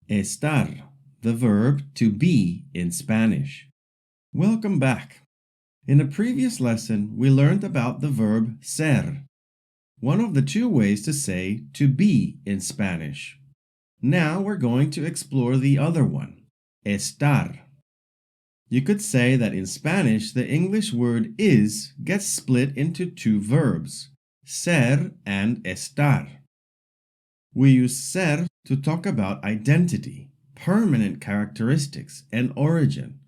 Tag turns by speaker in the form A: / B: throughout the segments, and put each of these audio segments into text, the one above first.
A: Estar, the verb to be in Spanish. Welcome back. In a previous lesson, we learned about the verb ser, one of the two ways to say to be in Spanish. Now we're going to explore the other one, estar. You could say that in Spanish, the English word is gets split into two verbs, ser and estar. We use ser to talk about identity, permanent characteristics, and origin,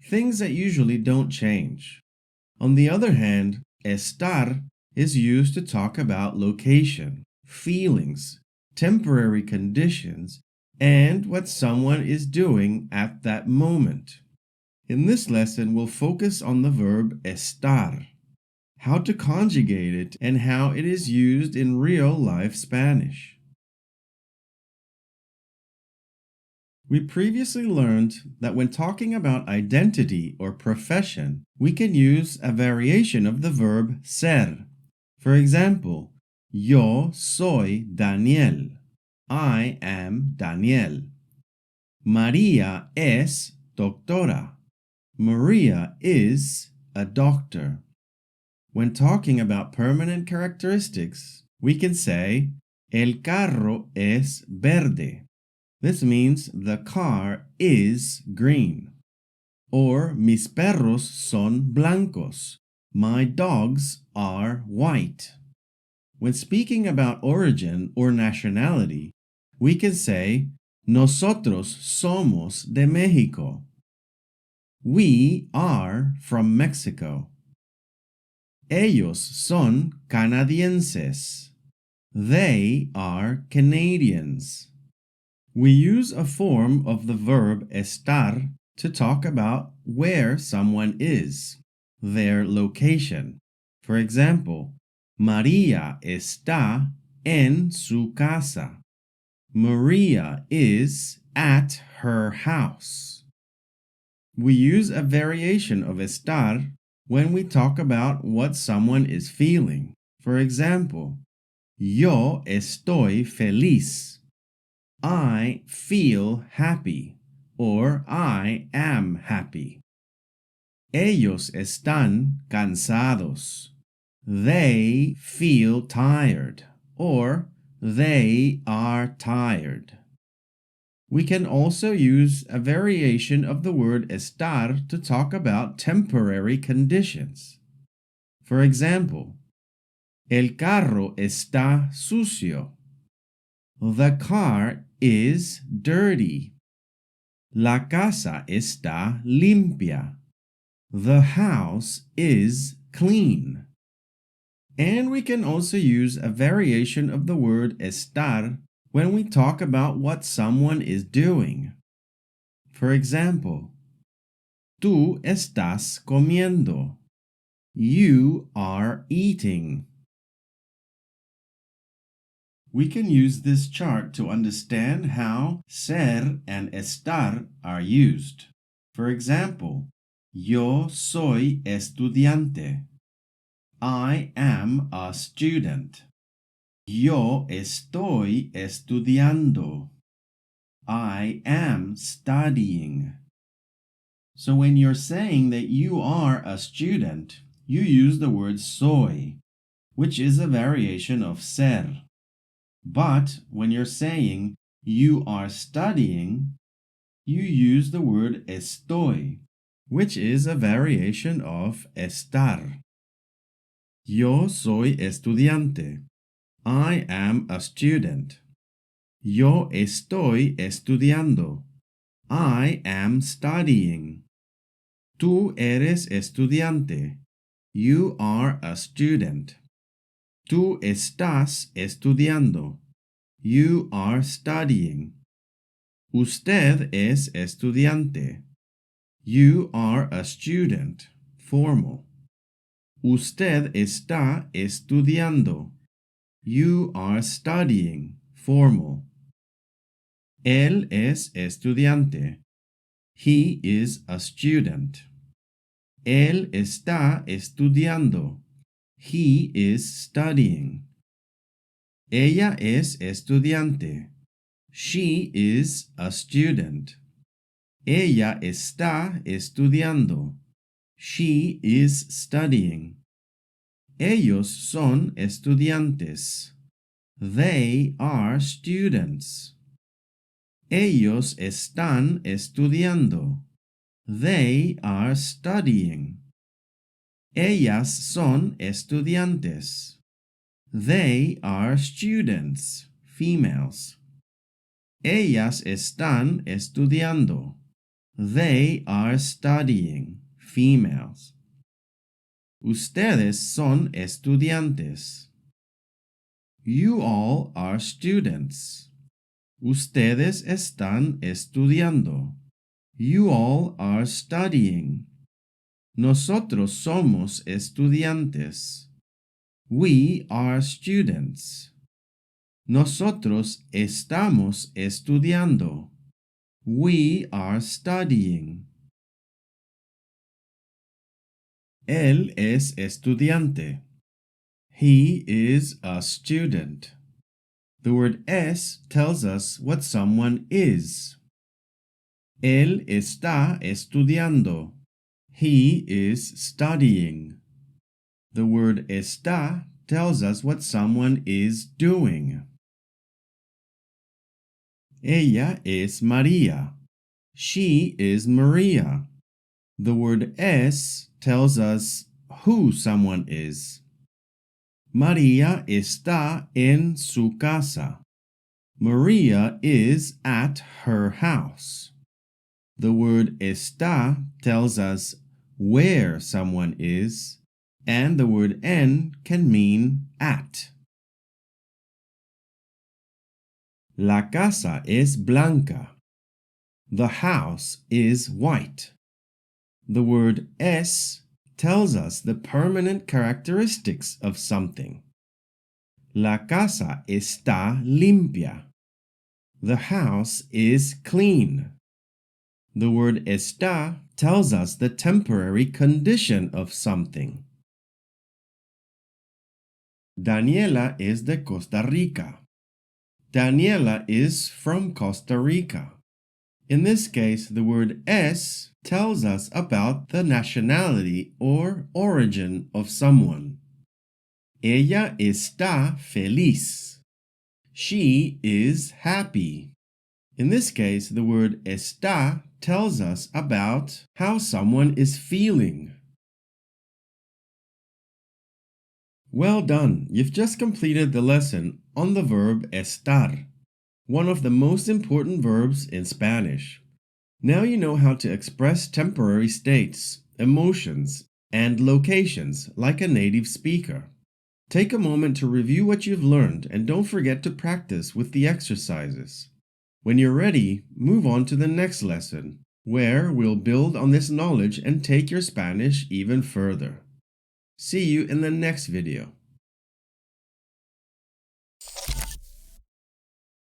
A: things that usually don't change. On the other hand, estar is used to talk about location, feelings, temporary conditions, and what someone is doing at that moment. In this lesson, we'll focus on the verb estar, how to conjugate it, and how it is used in real-life Spanish. We previously learned that when talking about identity or profession, we can use a variation of the verb ser. For example, yo soy Daniel. I am Daniel. María es doctora. Maria is a doctor. When talking about permanent characteristics, we can say, el carro es verde. This means the car is green. Or mis perros son blancos. My dogs are white. When speaking about origin or nationality, we can say nosotros somos de México. We are from Mexico. Ellos son canadienses. They are Canadians. We use a form of the verb estar to talk about where someone is, their location. For example, María está en su casa. Maria is at her house. We use a variation of estar when we talk about what someone is feeling. For example, yo estoy feliz. I feel happy, or I am happy. Ellos están cansados. They feel tired, or they are tired. We can also use a variation of the word estar to talk about temporary conditions. For example, el carro está sucio. The car is dirty. La casa está limpia. The house is clean. And we can also use a variation of the word estar when we talk about what someone is doing. For example, tú estás comiendo. You are eating. We can use this chart to understand how ser and estar are used. For example, yo soy estudiante. I am a student. Yo estoy estudiando. I am studying. So when you're saying that you are a student, you use the word soy, which is a variation of ser. But when you're saying you are studying, you use the word estoy, which is a variation of estar. Yo soy estudiante. I am a student. Yo estoy estudiando. I am studying. Tú eres estudiante. You are a student. Tú estás estudiando. You are studying. Usted es estudiante. You are a student. Formal. Usted está estudiando. You are studying. Formal. Él es estudiante. He is a student. Él está estudiando. He is studying. Ella es estudiante. She is a student. Ella está estudiando. She is studying. Ellos son estudiantes. They are students. Ellos están estudiando. They are studying. Ellas son estudiantes. They are students, females. Ellas están estudiando. They are studying, females. Ustedes son estudiantes. You all are students. Ustedes están estudiando. You all are studying. Nosotros somos estudiantes. We are students. Nosotros estamos estudiando. We are studying. Él es estudiante. He is a student. The word es tells us what someone is. Él está estudiando. He is studying. The word está tells us what someone is doing. Ella es María. She is Maria. The word es tells us who someone is. María está en su casa. Maria is at her house. The word está tells us where someone is, and the word en can mean at. La casa es blanca. The house is white. The word es tells us the permanent characteristics of something. La casa está limpia. The house is clean. The word está tells us the temporary condition of something. Daniela is de Costa Rica. Daniela is from Costa Rica. In this case, the word es tells us about the nationality or origin of someone. Ella está feliz. She is happy. In this case, the word está tells us about how someone is feeling. Well done! You've just completed the lesson on the verb estar, one of the most important verbs in Spanish. Now you know how to express temporary states, emotions, and locations like a native speaker. Take a moment to review what you've learned and don't forget to practice with the exercises. When you're ready, move on to the next lesson, where we'll build on this knowledge and take your Spanish even further. See you in the next video.